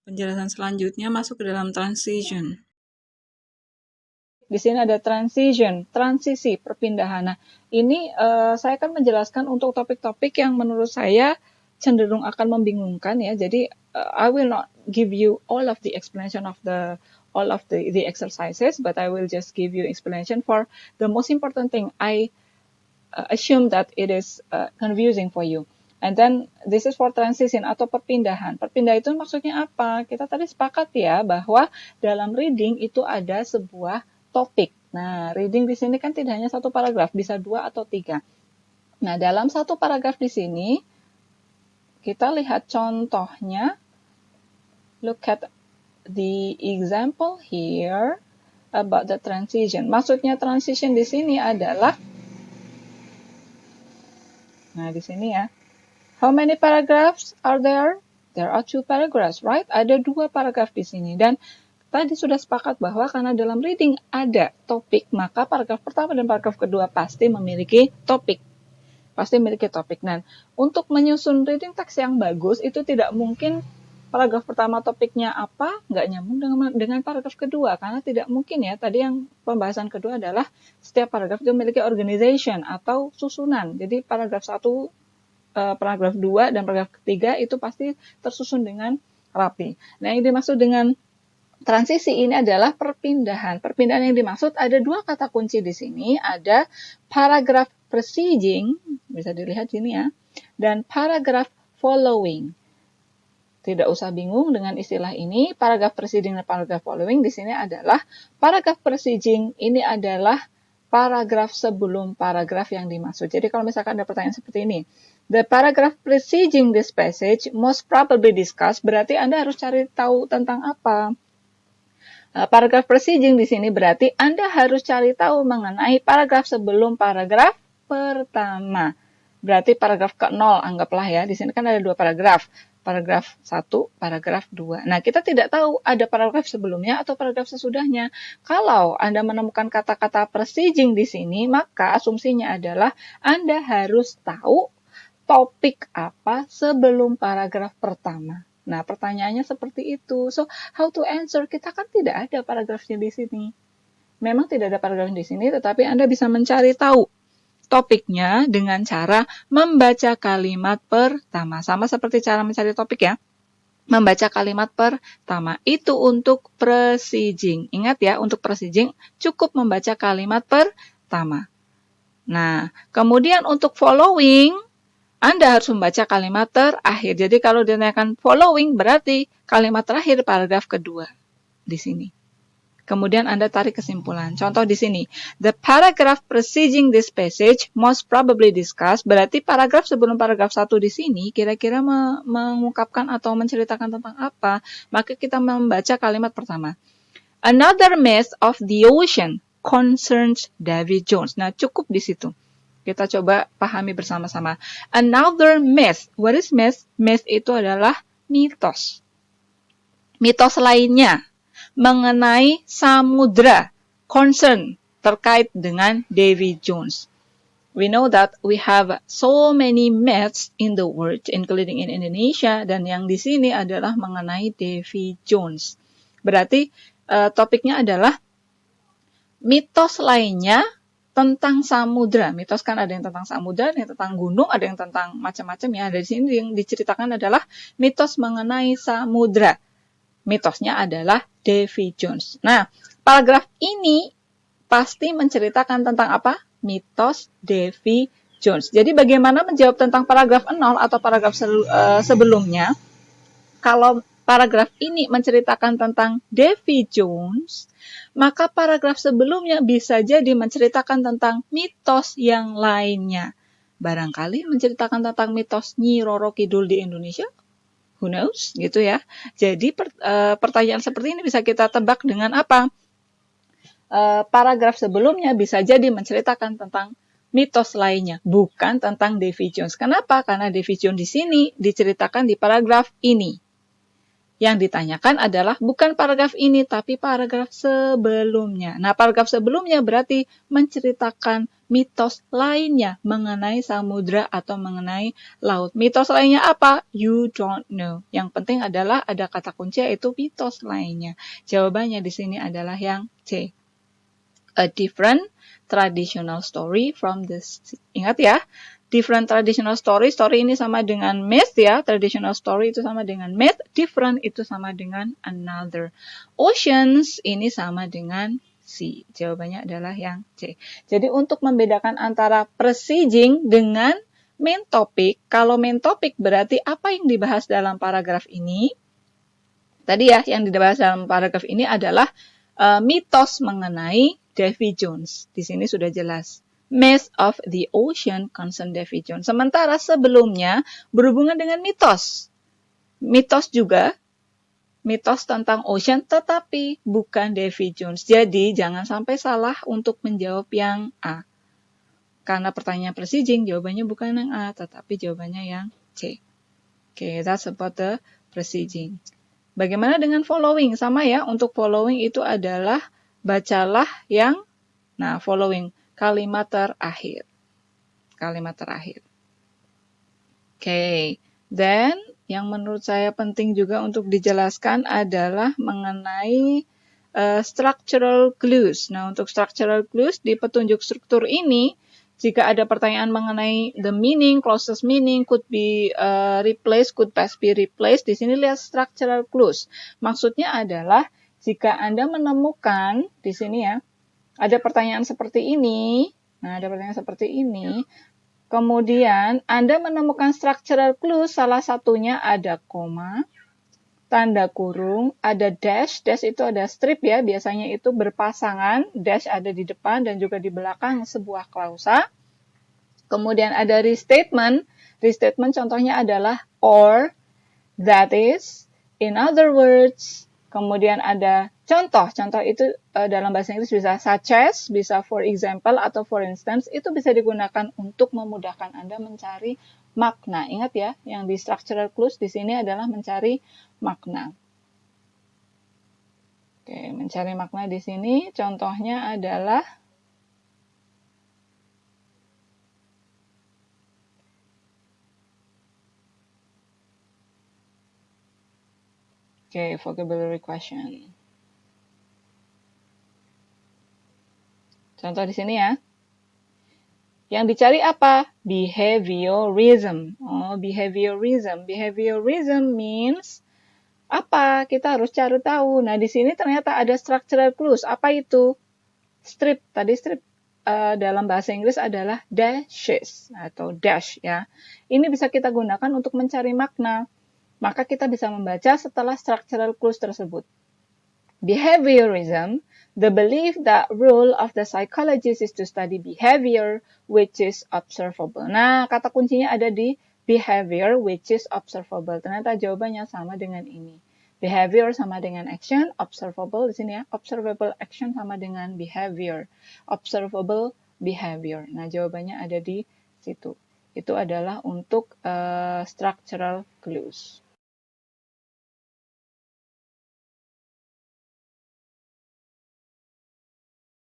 Penjelasan selanjutnya masuk ke dalam transition. Di sini ada transition, transisi, perpindahan. Nah, ini saya akan menjelaskan untuk topik-topik yang menurut saya cenderung akan membingungkan ya. Jadi I will not give you all of the explanation of all of the exercises, but I will just give you explanation for the most important thing. I assume that it is confusing for you. And then this is for transition atau perpindahan. Perpindahan itu maksudnya apa? Kita tadi sepakat ya bahwa dalam reading itu ada sebuah topik. Nah, reading di sini kan tidak hanya satu paragraf, bisa 2 atau 3. Nah, dalam satu paragraf di sini kita lihat contohnya. Look at the example here about the transition. Maksudnya transition di sini adalah, nah di sini ya, how many paragraphs are there? There are 2 paragraphs, right? Ada 2 paragraf di sini. Dan tadi sudah sepakat bahwa karena dalam reading ada topik, maka paragraf pertama dan paragraf kedua pasti memiliki topik. Nah, untuk menyusun reading text yang bagus, itu tidak mungkin paragraf pertama topiknya apa, nggak nyambung dengan paragraf kedua. Karena tidak mungkin ya, tadi yang pembahasan kedua adalah setiap paragraf itu memiliki organization atau susunan. Jadi paragraf 1, paragraf 2, dan paragraf ketiga itu pasti tersusun dengan rapi. Nah, yang dimaksud dengan transisi ini adalah perpindahan. Perpindahan yang dimaksud ada 2 kata kunci di sini. Ada paragraph preceding, bisa dilihat sini ya, dan paragraph following. Tidak usah bingung dengan istilah ini. Paragraph preceding dan paragraph following di sini adalah paragraph preceding ini adalah paragraf sebelum paragraf yang dimaksud. Jadi kalau misalkan ada pertanyaan seperti ini, the paragraph preceding this passage most probably discussed, berarti Anda harus cari tahu tentang apa. Paragraf preceding di sini berarti Anda harus cari tahu mengenai paragraf sebelum paragraf pertama. Berarti paragraf ke-0 anggaplah ya. Di sini kan ada 2 paragraf. Paragraf 1, paragraf 2. Nah, kita tidak tahu ada paragraf sebelumnya atau paragraf sesudahnya. Kalau Anda menemukan kata-kata preceding di sini, maka asumsinya adalah Anda harus tahu topik apa sebelum paragraf pertama. Nah, pertanyaannya seperti itu. So, how to answer? Kita kan tidak ada paragrafnya di sini. Memang tidak ada paragraf di sini, tetapi Anda bisa mencari tahu topiknya dengan cara membaca kalimat pertama. Sama seperti cara mencari topik ya. Membaca kalimat pertama. Itu untuk preceding. Ingat ya, untuk preceding cukup membaca kalimat pertama. Nah, kemudian untuk following, Anda harus membaca kalimat terakhir. Jadi kalau ditanyakan following, berarti kalimat terakhir paragraf kedua di sini. Kemudian Anda tarik kesimpulan. Contoh di sini, the paragraph preceding this passage most probably discussed, berarti paragraf sebelum paragraf 1 di sini kira-kira mengungkapkan atau menceritakan tentang apa? Maka kita membaca kalimat pertama. Another myth of the ocean concerns Davy Jones. Nah, cukup di situ. Kita coba pahami bersama-sama. Another myth. What is myth? Myth itu adalah mitos. Mitos lainnya mengenai samudra, concern terkait dengan Davy Jones. We know that we have so many myths in the world, including in Indonesia, dan yang di sini adalah mengenai Davy Jones. Berarti topiknya adalah mitos lainnya tentang samudra. Mitos kan ada yang tentang samudra, ada yang tentang gunung, ada yang tentang macam-macam ya. Dari sini yang diceritakan adalah mitos mengenai samudra. Mitosnya adalah Davy Jones. Nah, paragraf ini pasti menceritakan tentang apa? Mitos Davy Jones. Jadi bagaimana menjawab tentang paragraf 0 atau paragraf sebelumnya? Kalau paragraf ini menceritakan tentang Davy Jones, maka paragraf sebelumnya bisa jadi menceritakan tentang mitos yang lainnya. Barangkali menceritakan tentang mitos Nyi Roro Kidul di Indonesia. Who knows, gitu ya. Jadi pertanyaan seperti ini bisa kita tebak dengan apa? Paragraf sebelumnya bisa jadi menceritakan tentang mitos lainnya, bukan tentang Davy Jones. Kenapa? Karena Davy Jones di sini diceritakan di paragraf ini. Yang ditanyakan adalah bukan paragraf ini, tapi paragraf sebelumnya. Nah, paragraf sebelumnya berarti menceritakan mitos lainnya mengenai samudra atau mengenai laut. Mitos lainnya apa? You don't know. Yang penting adalah ada kata kunci yaitu mitos lainnya. Jawabannya di sini adalah yang C. A different traditional story from the sea. Ingat ya, different traditional story, story ini sama dengan myth ya, traditional story itu sama dengan myth, different itu sama dengan another. Oceans ini sama dengan sea. Jawabannya adalah yang C. Jadi untuk membedakan antara preceding dengan main topic, kalau main topic berarti apa yang dibahas dalam paragraf ini. Tadi ya, yang dibahas dalam paragraf ini adalah mitos mengenai Davy Jones. Di sini sudah jelas. Myth of the Ocean concern Davy Jones. Sementara sebelumnya berhubungan dengan mitos. Mitos juga, mitos tentang ocean, tetapi bukan Davy Jones. Jadi jangan sampai salah untuk menjawab yang A. Karena pertanyaan preceding, jawabannya bukan yang A, tetapi jawabannya yang C. Okay, that's about the preceding. Bagaimana dengan following? Sama ya, untuk following itu adalah bacalah yang, nah following, kalimat terakhir. Kalimat terakhir. Okay, then yang menurut saya penting juga untuk dijelaskan adalah mengenai structural clues. Nah, untuk structural clues di petunjuk struktur ini, jika ada pertanyaan mengenai the meaning, closest meaning, could be replaced, could best be replaced, di sini lihat structural clues. Maksudnya adalah jika Anda menemukan di sini ya, ada pertanyaan seperti ini, nah ada pertanyaan seperti ini, kemudian Anda menemukan structural clues, salah satunya ada koma, tanda kurung, ada dash, dash itu ada strip ya, biasanya itu berpasangan, dash ada di depan dan juga di belakang sebuah klausa. Kemudian ada restatement, restatement contohnya adalah or, that is, in other words. Kemudian ada contoh, contoh itu dalam bahasa Inggris bisa such as, bisa for example atau for instance, itu bisa digunakan untuk memudahkan Anda mencari makna. Ingat ya, yang di structural clues di sini adalah mencari makna. Oke, mencari makna di sini contohnya adalah vocabulary question. Contoh di sini ya. Yang dicari apa? Behaviorism. Oh, behaviorism. Behaviorism means apa? Kita harus cari tahu. Nah, di sini ternyata ada structural clues. Apa itu? Strip. Tadi strip dalam bahasa Inggris adalah dashes atau dash ya. Ini bisa kita gunakan untuk mencari makna. Maka kita bisa membaca setelah structural clues tersebut. Behaviorism, the belief that role of the psychologist is to study behavior which is observable. Nah, kata kuncinya ada di behavior which is observable. Ternyata jawabannya sama dengan ini. Behavior sama dengan action, observable di sini ya. Observable action sama dengan behavior. Observable behavior. Nah, jawabannya ada di situ. Itu adalah untuk structural clues.